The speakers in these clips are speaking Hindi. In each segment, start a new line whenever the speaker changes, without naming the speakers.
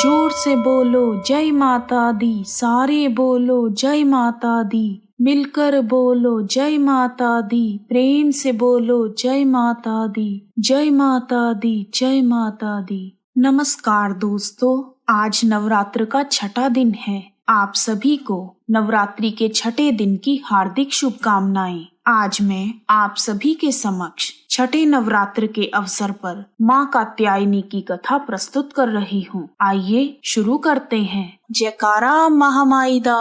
जोर से बोलो जय माता दी, सारे बोलो जय माता दी, मिलकर बोलो जय माता दी, प्रेम से बोलो जय माता दी, जय माता दी, जय माता दी। नमस्कार दोस्तों, आज नवरात्र का छठा दिन है। आप सभी को नवरात्रि के छठे दिन की हार्दिक शुभकामनाएं। आज मैं आप सभी के समक्ष छठे नवरात्र के अवसर पर माँ कात्यायनी की कथा प्रस्तुत कर रही हूँ। आइए शुरू करते हैं। जयकारा महामाई दा,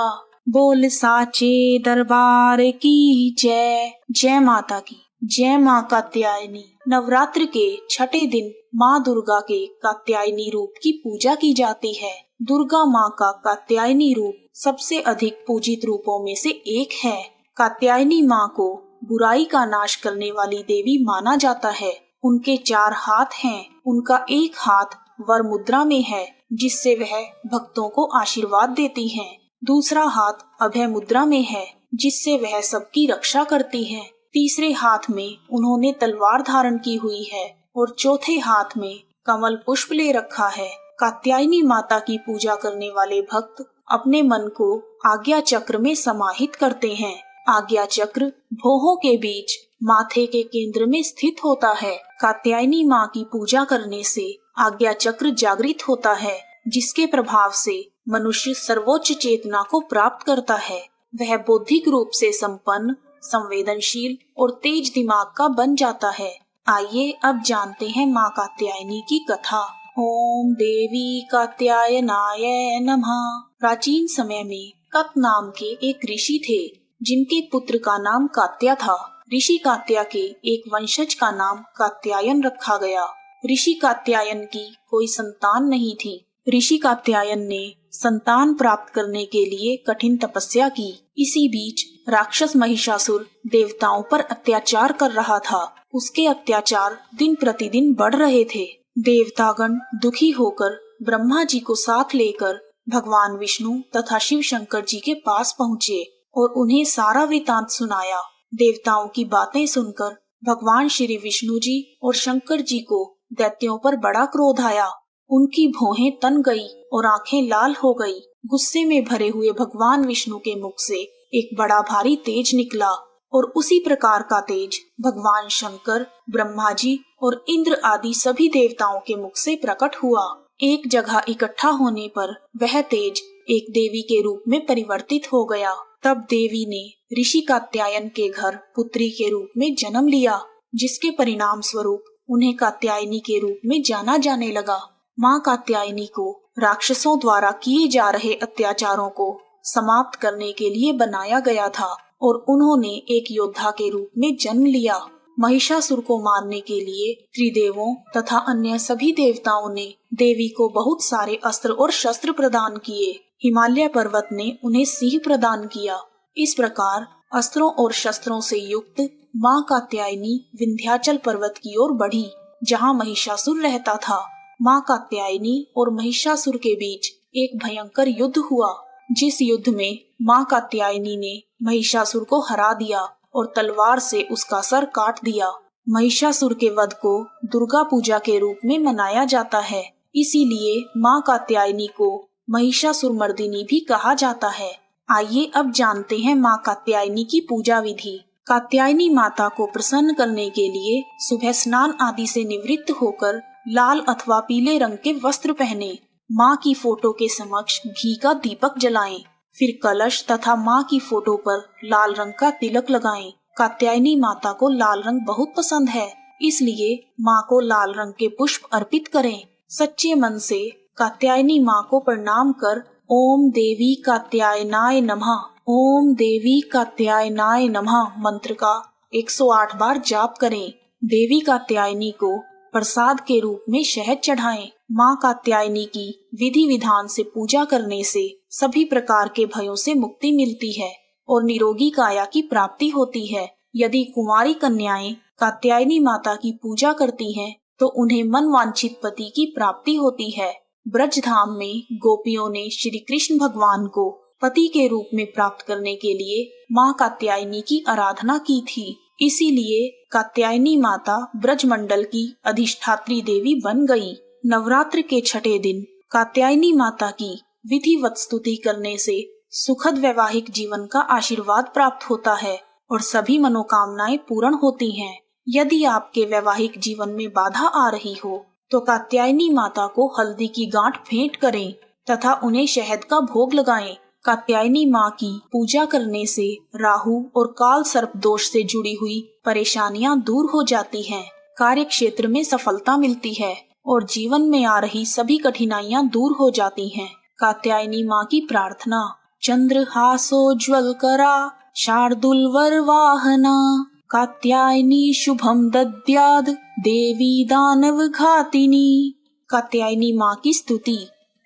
बोल साचे दरबार की जय। जय माता की, जय माँ कात्यायनी। नवरात्र के छठे दिन माँ दुर्गा के कात्यायनी रूप की पूजा की जाती है। दुर्गा माँ का कात्यायनी रूप सबसे अधिक पूजित रूपों में से एक है। कात्यायनी माँ को बुराई का नाश करने वाली देवी माना जाता है। उनके 4 हाथ हैं। उनका एक हाथ वर मुद्रा में है, जिससे वह भक्तों को आशीर्वाद देती हैं। दूसरा हाथ अभय मुद्रा में है, जिससे वह सबकी रक्षा करती हैं। तीसरे हाथ में उन्होंने तलवार धारण की हुई है और चौथे हाथ में कमल पुष्प ले रखा है। कात्यायनी माता की पूजा करने वाले भक्त अपने मन को आज्ञा चक्र में समाहित करते हैं। आज्ञा चक्र भौहों के बीच माथे के केंद्र में स्थित होता है। कात्यायनी माँ की पूजा करने से आज्ञा चक्र जागृत होता है, जिसके प्रभाव से मनुष्य सर्वोच्च चेतना को प्राप्त करता है। वह बौद्धिक रूप से संपन्न, संवेदनशील और तेज दिमाग का बन जाता है। आइए अब जानते हैं माँ कात्यायनी की कथा। ओम देवी कात्यायनाय नमः। प्राचीन समय में कत नाम के एक ऋषि थे, जिनके पुत्र का नाम कात्या था। ऋषि कात्या के एक वंशज का नाम कात्यायन रखा गया। ऋषि कात्यायन की कोई संतान नहीं थी। ऋषि कात्यायन ने संतान प्राप्त करने के लिए कठिन तपस्या की। इसी बीच राक्षस महिषासुर देवताओं पर अत्याचार कर रहा था। उसके अत्याचार दिन प्रतिदिन बढ़ रहे थे। देवतागण दुखी होकर ब्रह्मा जी को साथ लेकर भगवान विष्णु तथा शिव शंकर जी के पास पहुँचे और उन्हें सारा वृतांत सुनाया। देवताओं की बातें सुनकर भगवान श्री विष्णु जी और शंकर जी को दैत्यों पर बड़ा क्रोध आया। उनकी भौहें तन गई और आंखें लाल हो गई। गुस्से में भरे हुए भगवान विष्णु के मुख से एक बड़ा भारी तेज निकला और उसी प्रकार का तेज भगवान शंकर, ब्रह्मा जी और इंद्र आदि सभी देवताओं के मुख से प्रकट हुआ। एक जगह इकट्ठा होने पर वह तेज एक देवी के रूप में परिवर्तित हो गया। तब देवी ने ऋषि कात्यायन के घर पुत्री के रूप में जन्म लिया, जिसके परिणाम स्वरूप उन्हें कात्यायनी के रूप में जाना जाने लगा। माँ कात्यायनी को राक्षसों द्वारा किए जा रहे अत्याचारों को समाप्त करने के लिए बनाया गया था और उन्होंने एक योद्धा के रूप में जन्म लिया। महिषासुर को मारने के लिए त्रिदेवों तथा अन्य सभी देवताओं ने देवी को बहुत सारे अस्त्र और शस्त्र प्रदान किए। हिमालय पर्वत ने उन्हें सिंह प्रदान किया। इस प्रकार अस्त्रों और शस्त्रों से युक्त माँ कात्यायनी विंध्याचल पर्वत की ओर बढ़ी, जहाँ महिषासुर रहता था। माँ कात्यायनी और महिषासुर के बीच एक भयंकर युद्ध हुआ, जिस युद्ध में माँ कात्यायनी ने महिषासुर को हरा दिया और तलवार से उसका सर काट दिया। महिषासुर के वध को दुर्गा पूजा के रूप में मनाया जाता है, इसीलिए माँ कात्यायनी को महिषासुर मर्दिनी भी कहा जाता है। आइए अब जानते हैं माँ कात्यायनी की पूजा विधि। कात्यायनी माता को प्रसन्न करने के लिए सुबह स्नान आदि से निवृत्त होकर लाल अथवा पीले रंग के वस्त्र पहने, माँ की फोटो के समक्ष घी का दीपक जलाएं, फिर कलश तथा माँ की फोटो पर लाल रंग का तिलक लगाएं। कात्यायनी माता को लाल रंग बहुत पसंद है, इसलिए माँ को लाल रंग के पुष्प अर्पित करें। सच्चे मन से कात्यायनी माँ को प्रणाम कर ओम देवी कात्यायनाय नमः, ओम देवी कात्यायनाय नमः मंत्र का 108 बार जाप करें। देवी कात्यायनी को प्रसाद के रूप में शहद चढ़ाएं। माँ कात्यायनी की विधि विधान से पूजा करने से सभी प्रकार के भयों से मुक्ति मिलती है और निरोगी काया की प्राप्ति होती है। यदि कुंवारी कन्याएं कात्यायनी माता की पूजा करती हैं, तो उन्हें मनवांछित पति की प्राप्ति होती है। ब्रज धाम में गोपियों ने श्री कृष्ण भगवान को पति के रूप में प्राप्त करने के लिए माँ कात्यायनी की आराधना की थी। इसीलिए कात्यायनी माता ब्रज मंडल की अधिष्ठात्री देवी बन गई। नवरात्र के छठे दिन कात्यायनी माता की विधिवत स्तुति करने से सुखद वैवाहिक जीवन का आशीर्वाद प्राप्त होता है और सभी मनोकामनाएं पूर्ण होती हैं। यदि आपके वैवाहिक जीवन में बाधा आ रही हो तो कात्यायनी माता को हल्दी की गांठ भेंट करें तथा उन्हें शहद का भोग लगाएं। कात्यायनी माँ की पूजा करने से राहु और काल सर्प दोष से जुड़ी हुई परेशानियां दूर हो जाती हैं, कार्य क्षेत्र में सफलता मिलती है और जीवन में आ रही सभी कठिनाइयां दूर हो जाती हैं। कात्यायनी माँ की प्रार्थना। चंद्रहासोज्ज्वल करा शार्दुलवर वाहना, कात्यायनी शुभम दद्याद देवी दानव घातिनी। कात्यायनी माँ की स्तुति।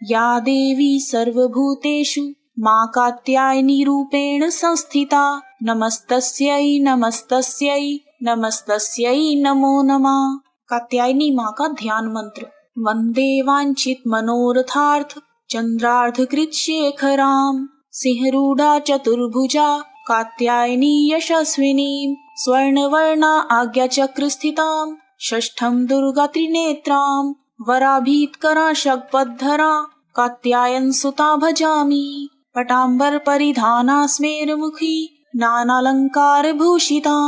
या देवी सर्वभूतेषु माँ कात्यायनी रूपेण संस्थिता, नमस्तस्यै नमस्तस्यै नमस्तस्यै नमो नमः। कात्यायनी माँ का ध्यान मंत्र। वंदे वांछित मनोरथार्थ चंद्रार्धकृत शेखराम, सिंहरूढ़ा चतुर्भुजा कात्यायनी यशस्विनी, स्वर्णवर्णा आज्ञाचक्र स्थितां, षष्ठम दुर्गा त्रिनेत्रां, वराभीतकरा शगपद्धरा कात्यायन सुता भजामि। पटांबर परिधाना स्मेरमुखी नानालंकार भूषिता,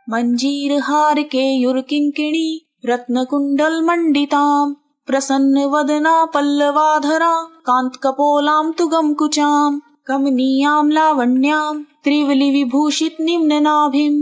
मंजीर हार केयूर किंकिणी रत्नकुंडल मंडितां, प्रसन्न वदना पल्लवाधरा कांत कपोलां तुगम कुचां, कमनीयां लावण्यां त्रिवली विभूषित निम्न नाभिम।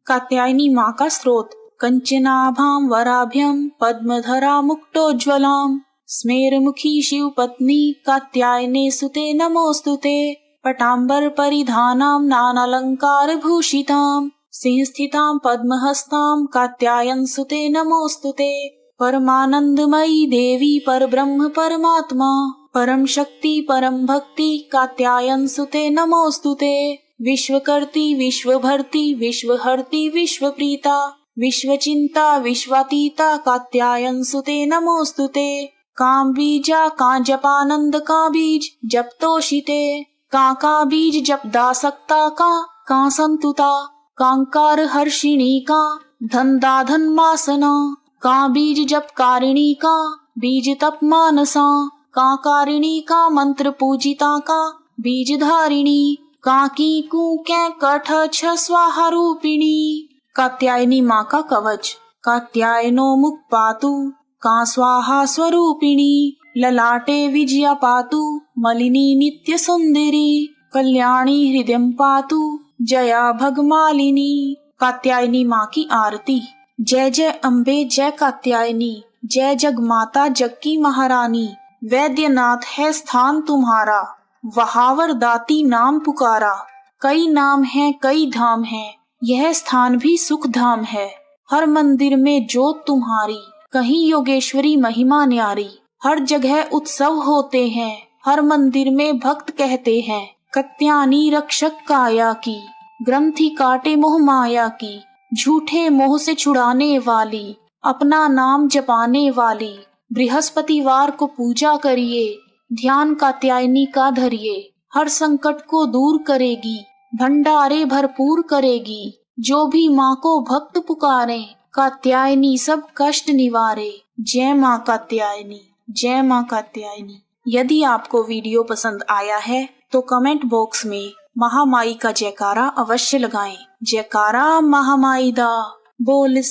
कात्यायनी माँ का स्रोत। कंचनाभां वराभ्यं पद्मधरा मुक्तोज्ज्वलां, स्मेरमुखी शिव पत्नी कात्यायने सुते नमोस्तुते। पटांबर परिधानां नानालंकार भूषितां, सिंह स्थितां पद्महस्तां कात्यायन सुते नमोस्तुते। परमानंदमयी देवी परब्रह्म परमात्मा, परम शक्ति परम भक्ति कात्यायन सुते नमोस्तुते। विश्वकर्ती विश्वभर्ती विश्वहर्ती विश्वप्रीता, विश्वचिंता विश्वातीता कात्यायन सुते नमोस्तुते। काम बीजा का जपानंद का बीज जप तोषिते, का बीज जप दासक्ता का संतुता, कांकार हर्षिणी का धन दाधन मासना, का बीज जप कारिणी का बीज तप मानसा, का कारिणी का मंत्र पूजिता का बीज धारिणी, काकी कूकै कठ छ स्वाहा रूपिणी। कात्यायनी माँ का कवच। कात्यायनो मुख पातु का स्वाहा स्वरूपिणी, ललाटे विजया पातु मलिनी नित्य सुंदरी, कल्याणी हृदयं पातु जया भगमालिनी। कात्यायनी माँ की आरती। जय जय अम्बे जय कात्यायनी, जय जग माता जग की महारानी, वैद्यनाथ है स्थान तुम्हारा, वहावर दाती नाम पुकारा। कई नाम है कई धाम है, यह स्थान भी सुख धाम है। हर मंदिर में जोत तुम्हारी, कहीं योगेश्वरी महिमा न्यारी। हर जगह उत्सव होते हैं, हर मंदिर में भक्त कहते हैं, कत्यानी रक्षक काया की, ग्रंथि काटे मोह माया की, झूठे मोह से छुड़ाने वाली, अपना नाम जपाने वाली। बृहस्पतिवार को पूजा करिए, ध्यान कात्यायनी का धरिए, हर संकट को दूर करेगी, भंडारे भरपूर करेगी। जो भी माँ को भक्त पुकारे, कात्यायनी सब कष्ट निवारे। जय माँ कात्यायनी, जय माँ कात्यायनी। यदि आपको वीडियो पसंद आया है तो कमेंट बॉक्स में महामाई का जयकारा अवश्य लगाएं। जयकारा महामाई दा बोल।